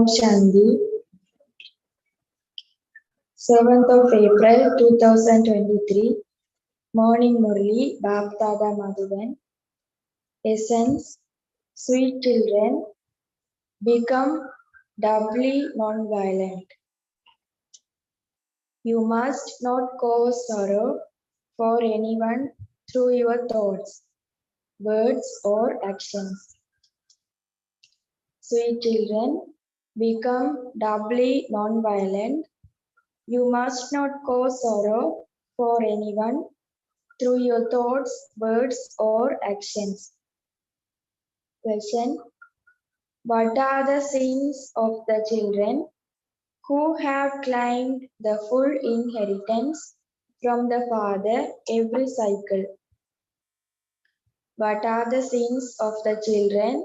Om Shanti. 7th of April 2023. Morning Murli, Bhaktada Madhuban. Essence. Sweet children, become doubly non-violent. You must not cause sorrow for anyone through your thoughts, words or actions. Sweet children, become doubly non-violent. You must not cause sorrow for anyone through your thoughts, words or actions. Question. What are the sins of the children who have claimed the full inheritance from the father every cycle? What are the sins of the children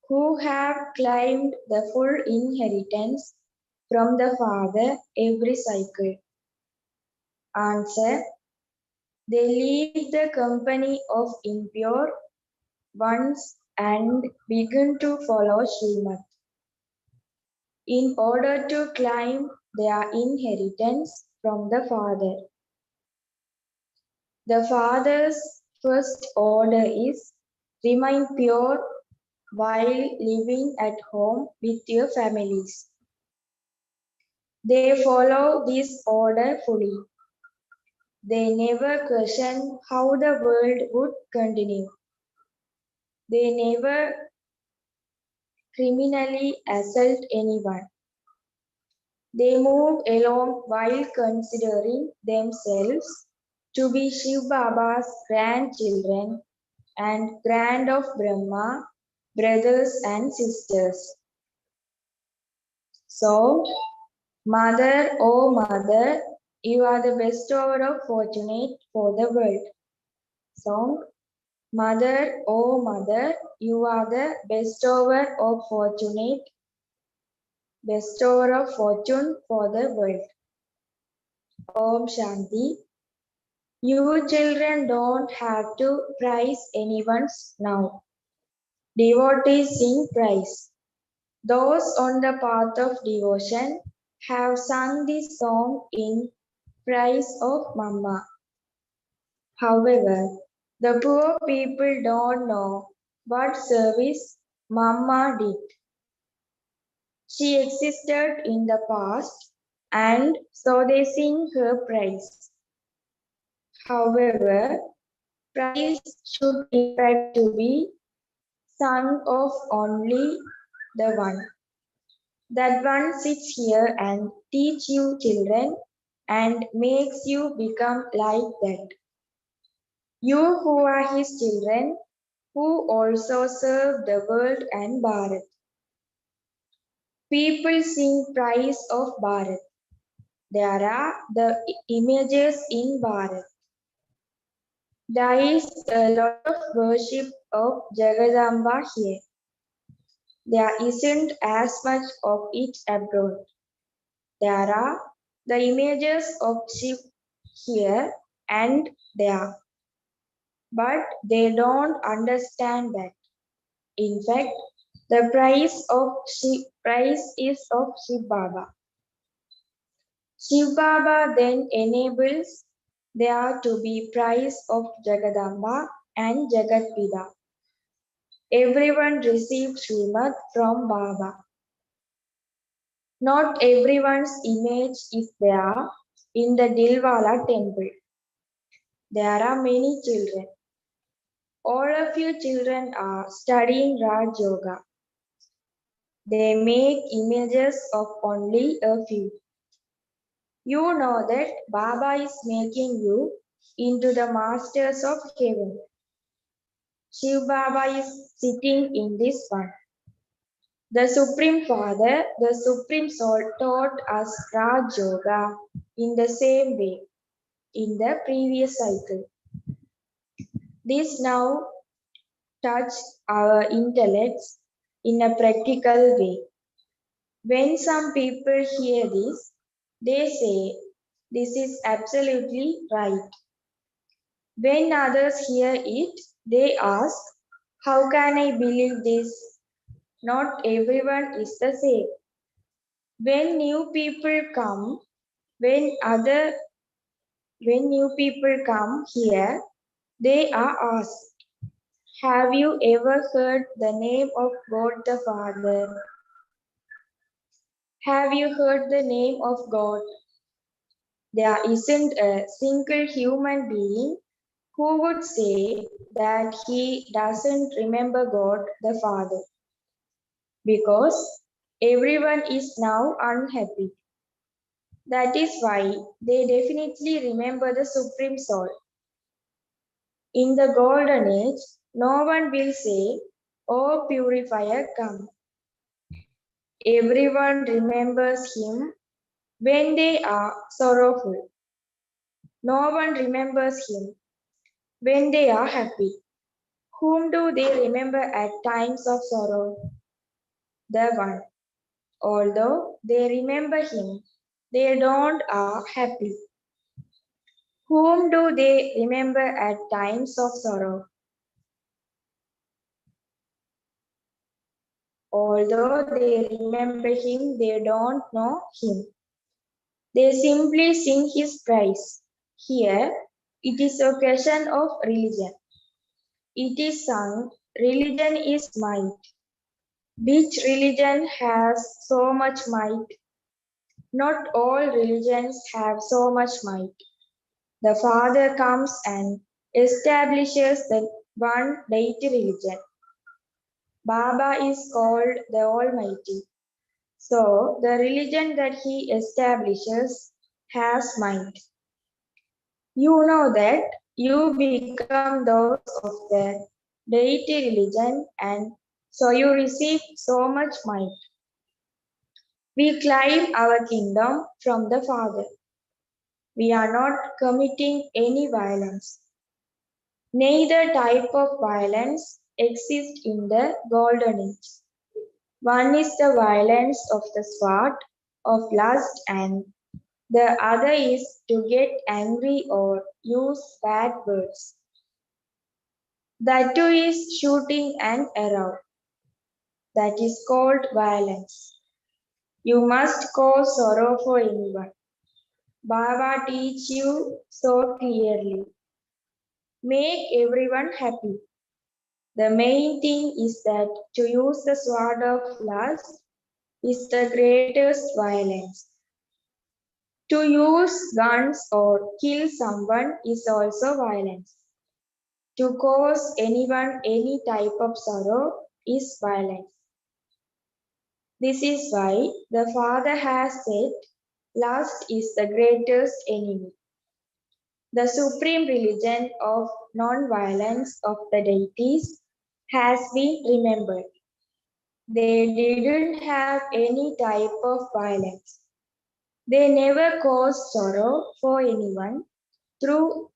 who have claimed the full inheritance from the father every cycle? Answer. They leave the company of impure ones and begin to follow Srimad in order to claim their inheritance from the father. The father's first order is remain pure while living at home with your families. They follow this order fully. They never question how the world would continue. They never criminally assault anyone. They move along while considering themselves to be Shiv Baba's grandchildren and grand of Brahma, brothers and sisters. So, Mother, oh Mother, you are the bestower of fortunate for the world. Song. Mother, oh Mother, you are the bestower of fortunate, bestower of fortune for the world. Om Shanti. You children don't have to praise anyone now. Devotees sing praise. Those on the path of devotion have sung this song in praise of Mama. However, the poor people don't know what service Mama did. She existed in the past and so they sing her praise. However, praise should in fact to be sung of only the one. That one sits here and teach you children and makes you become like that. You who are his children, who also serve the world and Bharat. People sing praise of Bharat. There are the images in Bharat. There is a lot of worship of Jagadamba here. There isn't as much of it abroad. There are the images of Shiv here and there. But they don't understand that. In fact, the price is of Shiv Baba. Shiv Baba then enables there to be price of Jagadamba and Jagatpida. Everyone receives Srimad from Baba. Not everyone's image is there in the Dilwala temple. There are many children. All of you children are studying Raj Yoga. They make images of only a few. You know that Baba is making you into the masters of heaven. Shiv Baba is sitting in this one. The Supreme Father, the Supreme Soul taught us Raj Yoga in the same way in the previous cycle. This now touches our intellects in a practical way. When some people hear this, they say, this is absolutely right. When others hear it, they ask, how can I believe this? Not everyone is the same. When new people come, when other when new people come here, they are asked, have you ever heard the name of God the Father? Have you heard the name of God? There isn't a single human being who would say that he doesn't remember God the Father, because everyone is now unhappy. That is why they definitely remember the Supreme Soul. In the Golden Age, no one will say, "Oh, purifier, come." Everyone remembers him when they are sorrowful. No one remembers him when they are happy. Whom do they remember at times of sorrow? The one. Although they remember him, they don't are happy. Whom do they remember at times of sorrow? Although they remember him, they don't know him. They simply sing his praise. Here, it is a question of religion. It is sung, religion is might. Which religion has so much might? Not all religions have so much might. The Father comes and establishes the one deity religion. Baba is called the Almighty. So the religion that he establishes has might. You know that you become those of the deity religion, and so you receive so much might. We claim our kingdom from the Father. We are not committing any violence. Neither type of violence exists in the Golden Age. One is the violence of the sword, of lust, and the other is to get angry or use bad words. That too is shooting an arrow. That is called violence. You must cause sorrow for anyone. Baba teach you so clearly. Make everyone happy. The main thing is that to use the sword of lust is the greatest violence. To use guns or kill someone is also violence. To cause anyone any type of sorrow is violence. This is why the Father has said, lust is the greatest enemy. The supreme religion of non-violence of the deities has been remembered. They didn't have any type of violence. They never caused sorrow for anyone through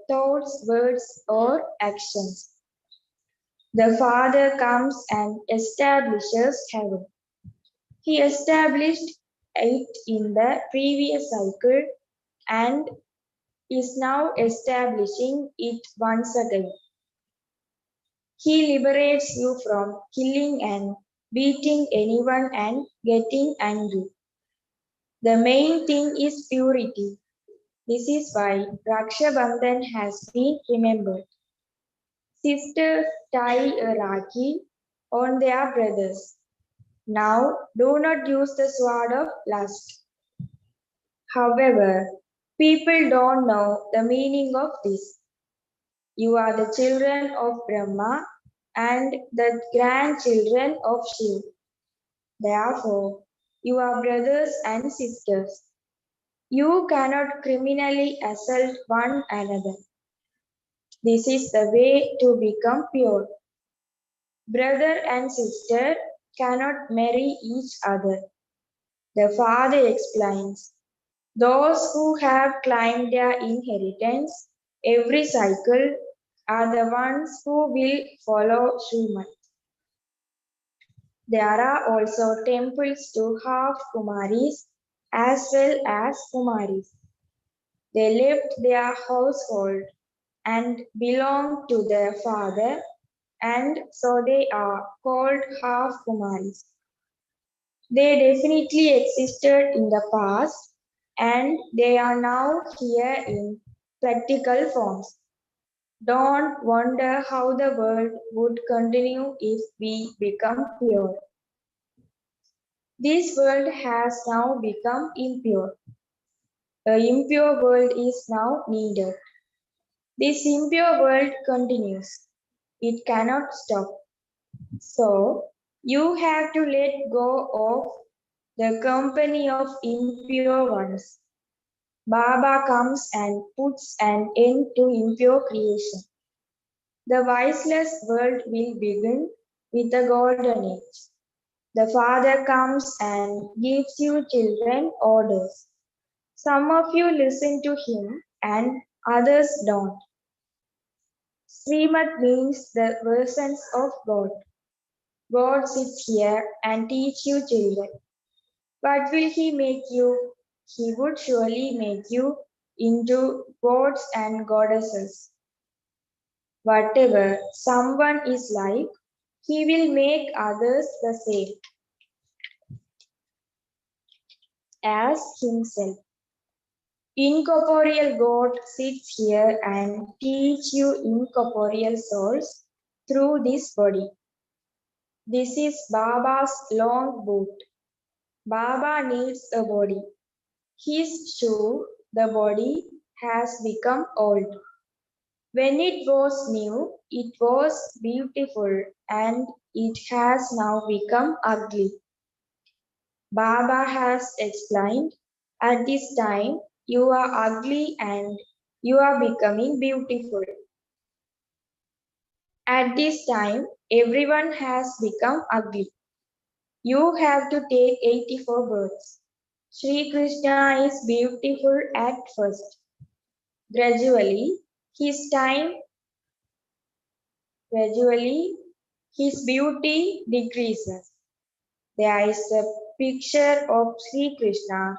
thoughts, words, or actions. The Father comes and establishes heaven. He established it in the previous cycle and is now establishing it once again. He liberates you from killing and beating anyone and getting angry. The main thing is purity. This is why Raksha Bandhan has been remembered. Sisters tie a Rakhi on their brothers. Now, do not use the sword of lust. However, people don't know the meaning of this. You are the children of Brahma and the grandchildren of Shiva. Therefore, you are brothers and sisters. You cannot criminally assault one another. This is the way to become pure. Brother and sister cannot marry each other. The father explains, those who have claimed their inheritance every cycle are the ones who will follow Sriman. There are also temples to half Kumaris as well as Kumaris. They left their household and belong to their father, and so they are called half Kumaris. They definitely existed in the past and they are now here in practical forms. Don't wonder how the world would continue if we become pure. This world has now become impure. A impure world is now needed. This impure world continues. It cannot stop. So, you have to let go of the company of impure ones. Baba comes and puts an end to impure creation. The viceless world will begin with the golden age. The Father comes and gives you children orders. Some of you listen to him and others don't. Srimad means the versions of God. God sits here and teach you children. What will he make you? He would surely make you into gods and goddesses. Whatever someone is like, he will make others the same as himself. Incorporeal God sits here and teach you incorporeal souls through this body. This is Baba's long boot. Baba needs a body. His shoe, the body, has become old. When it was new, it was beautiful and it has now become ugly. Baba has explained, at this time you are ugly and you are becoming beautiful. At this time, everyone has become ugly. You have to take 84 births. Sri Krishna is beautiful at first. Gradually, his time, gradually, his beauty decreases. There is a picture of Sri Krishna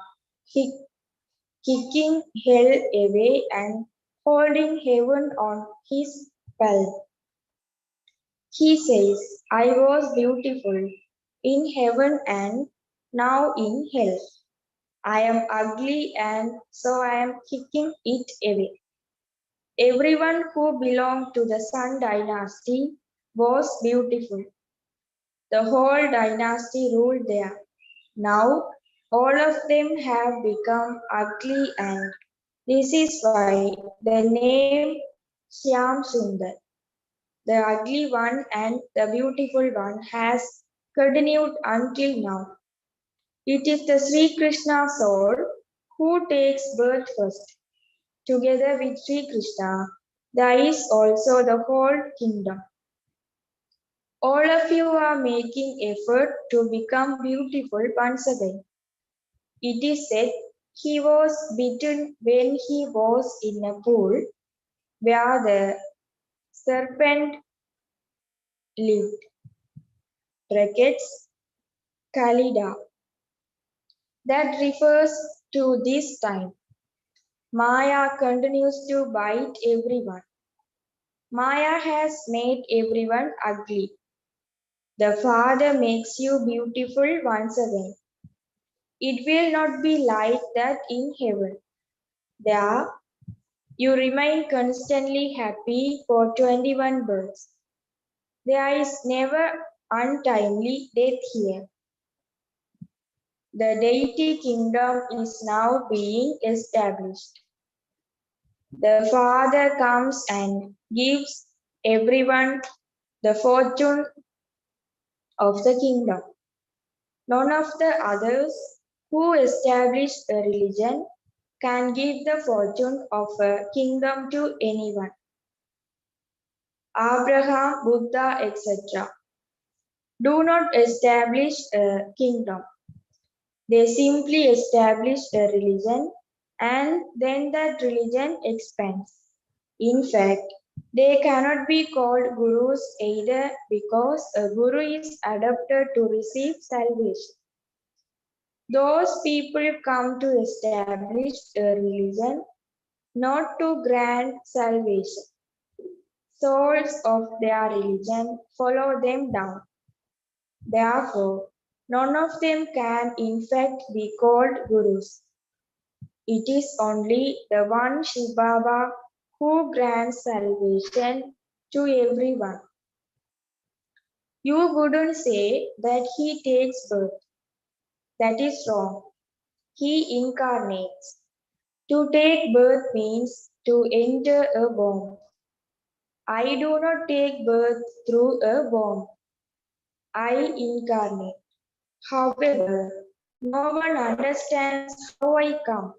kicking hell away and holding heaven on his palm. He says, I was beautiful in heaven and now in hell. I am ugly and so I am kicking it away. Everyone who belonged to the Sun dynasty was beautiful. The whole dynasty ruled there. Now all of them have become ugly and this is why the name Shyam Sundar. The ugly one and the beautiful one has continued until now. It is the Sri Krishna soul who takes birth first. Together with Sri Krishna, there is also the whole kingdom. All of you are making effort to become beautiful once again. It is said he was bitten when he was in a pool where the serpent lived. Brackets, Kalida. That refers to this time. Maya continues to bite everyone. Maya has made everyone ugly. The Father makes you beautiful once again. It will not be like that in heaven. There, you remain constantly happy for 21 births. There is never untimely death here. The deity kingdom is now being established. The Father comes and gives everyone the fortune of the kingdom. None of the others who established a religion can give the fortune of a kingdom to anyone. Abraham, Buddha, etc. do not establish a kingdom. They simply establish a religion and then that religion expands. In fact, they cannot be called gurus either because a guru is adopted to receive salvation. Those people come to establish a religion, not to grant salvation. Souls of their religion follow them down. Therefore, None of them can in fact be called gurus. It is only the one Shiv Baba who grants salvation to everyone. You wouldn't say that he takes birth. That is wrong. He incarnates. To take birth means to enter a womb. I do not take birth through a womb. I incarnate. However, no one understands how I come.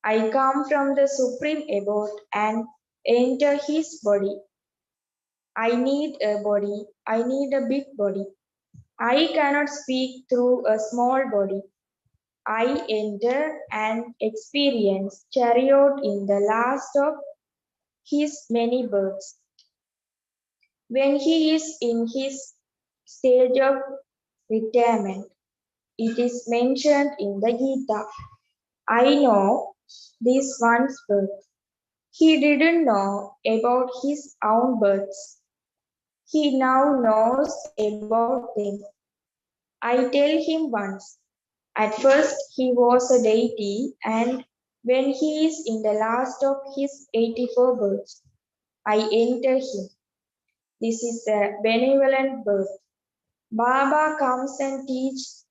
I come from the Supreme Abode and enter his body. I need a body. I need a big body. I cannot speak through a small body. I enter and experience chariot in the last of his many births. When he is in his stage of retirement, it is mentioned in the Gita. I know this one's birth. He didn't know about his own births. He now knows about them. I tell him once. At first he was a deity, and when he is in the last of his 84 births, I enter him. This is a benevolent birth. Baba comes and teaches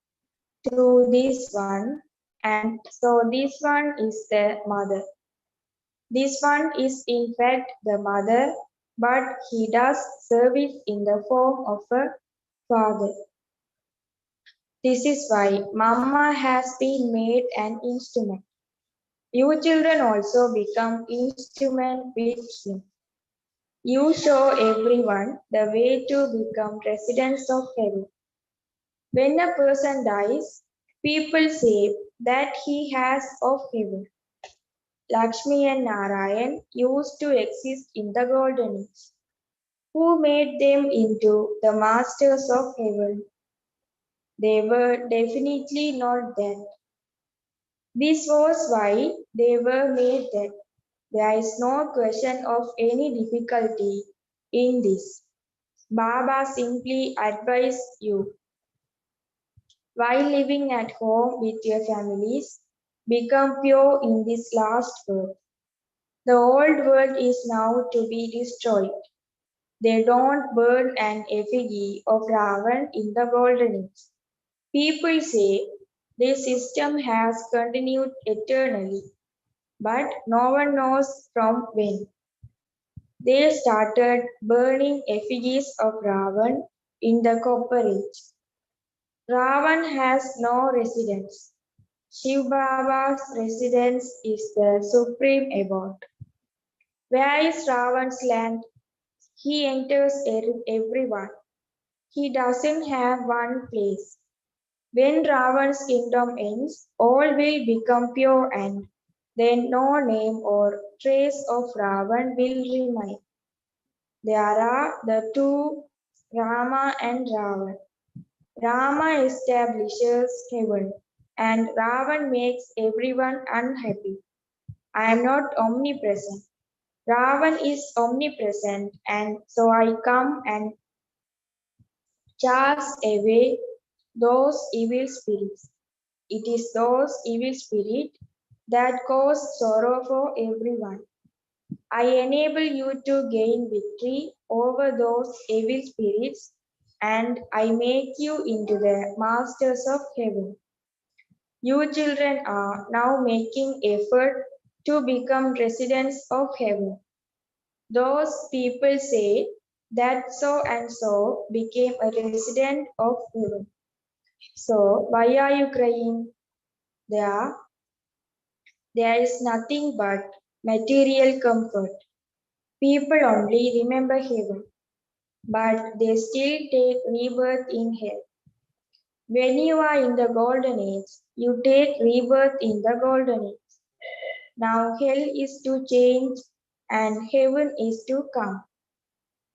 through this one, and so this one is the mother. This one is in fact the mother, but he does service in the form of a father. This is why Mama has been made an instrument. You children also become instrument with him. You show everyone the way to become residents of heaven. When a person dies, people say that he has of heaven. Lakshmi and Narayan used to exist in the golden age. Who made them into the masters of heaven? They were definitely not that. This was why they were made that. There is no question of any difficulty in this. Baba simply advised you, while living at home with your families, become pure in this last birth. The old world is now to be destroyed. They don't burn an effigy of Ravan in the golden age. People say this system has continued eternally, but no one knows from when. They started burning effigies of Ravan in the Copper Age. Ravan has no residence. Shiv Baba's residence is the supreme abode. Where is Ravan's land? He enters everyone. He doesn't have one place. When Ravan's kingdom ends, all will become pure and then no name or trace of Ravan will remain. There are the two Rama and Ravan. Rama establishes heaven and Ravan makes everyone unhappy. I am not omnipresent. Ravan is omnipresent, and so I come and chase away those evil spirits. It is those evil spirits that cause sorrow for everyone. I enable you to gain victory over those evil spirits, and I make you into the masters of heaven. You children are now making effort to become residents of heaven. Those people say that so and so became a resident of heaven. So why are you crying? There, there is nothing but material comfort. People only remember heaven, but they still take rebirth in hell. When you are in the golden age, you take rebirth in the golden age. Now hell is to change and heaven is to come.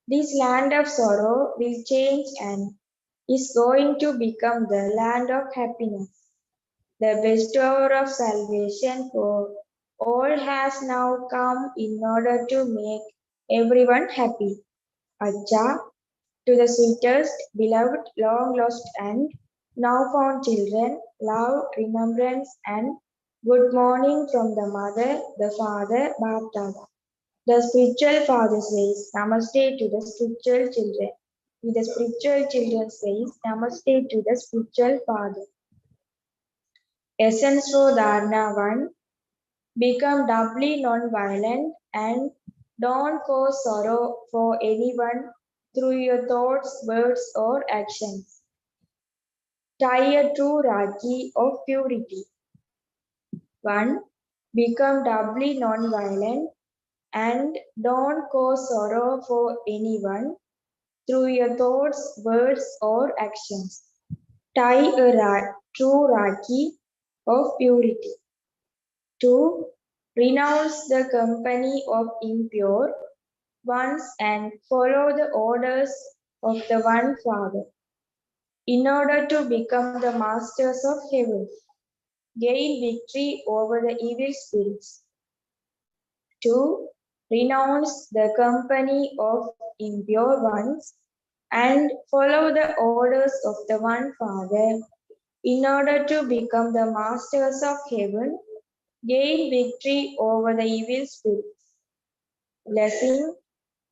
This land of sorrow will change and is going to become the land of happiness. The bestower of salvation for all has now come in order to make everyone happy. Acha, to the sweetest, beloved, long lost, and Now found children, love, remembrance, and good morning from the mother, the father, Baptada. The spiritual father says Namaste to the spiritual children. The spiritual children says Namaste to the spiritual father. Essence for Dharna 1. Become doubly non-violent and don't cause sorrow for anyone through your thoughts, words, or actions. Tie a true Rakhi of purity. 1. Become doubly non-violent and don't cause sorrow for anyone through your thoughts, words, or actions. Tie a true Rakhi of purity. 2. Renounce the company of impure ones and follow the orders of the One Father in order to become the masters of heaven. Gain victory over the evil spirits. 2. Renounce the company of impure ones and follow the orders of the One Father in order to become the masters of heaven. Gain victory over the evil spirits. Blessing.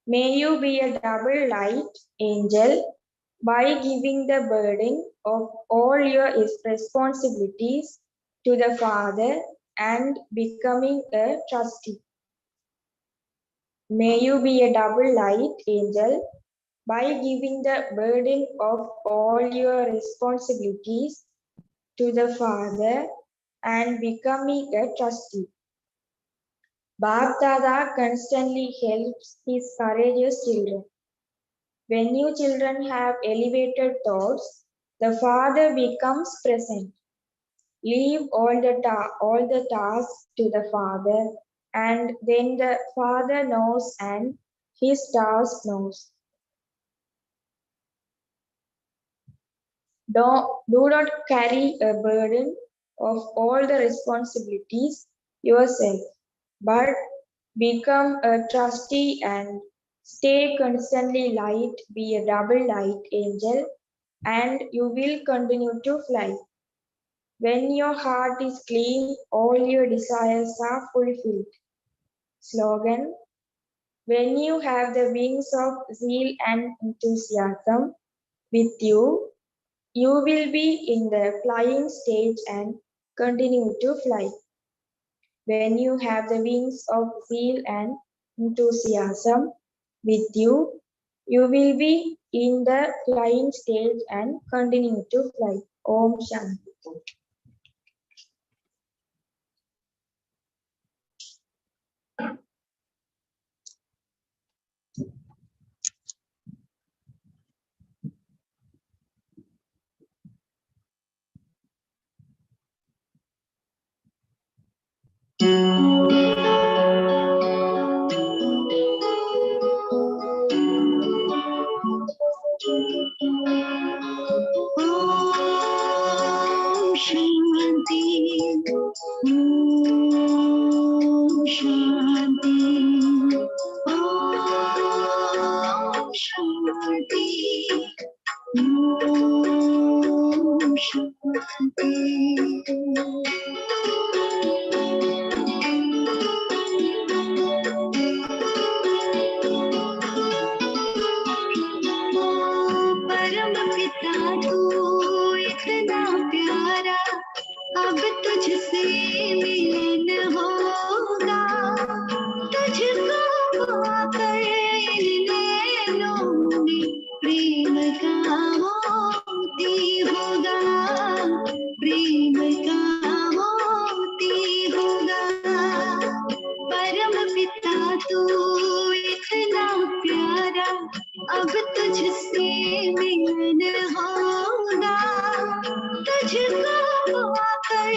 May you be a double light angel by giving the burden of all your responsibilities to the Father and becoming a trustee. May you be a double light angel by giving the burden of all your responsibilities to the Father and becoming a trustee. Bab Dada constantly helps his courageous children. When you children have elevated thoughts, the Father becomes present. Leave all the tasks to the Father, and then the Father knows and his task knows. Do not carry a burden of all the responsibilities yourself, but become a trustee and stay constantly light, be a double light angel, and you will continue to fly. When your heart is clean, all your desires are fulfilled. Slogan. When you have the wings of zeal and enthusiasm with you, you will be in the flying stage and continue to fly. When you have the wings of zeal and enthusiasm with you, you will be in the flying stage and continue to fly. Om Shanti. Om Shanti, Om Shanti, Om Shanti, Om Shanti. परम पिता तू इतना प्यारा, अब तुझसे मिलन होगा, तुझको पाकर इन नैनों में प्रेम का मोती होगा, प्रेम का मोती होगा। परम पिता तू इतना प्यारा, अब तुझसे मिलन होगा, तुझको पाकर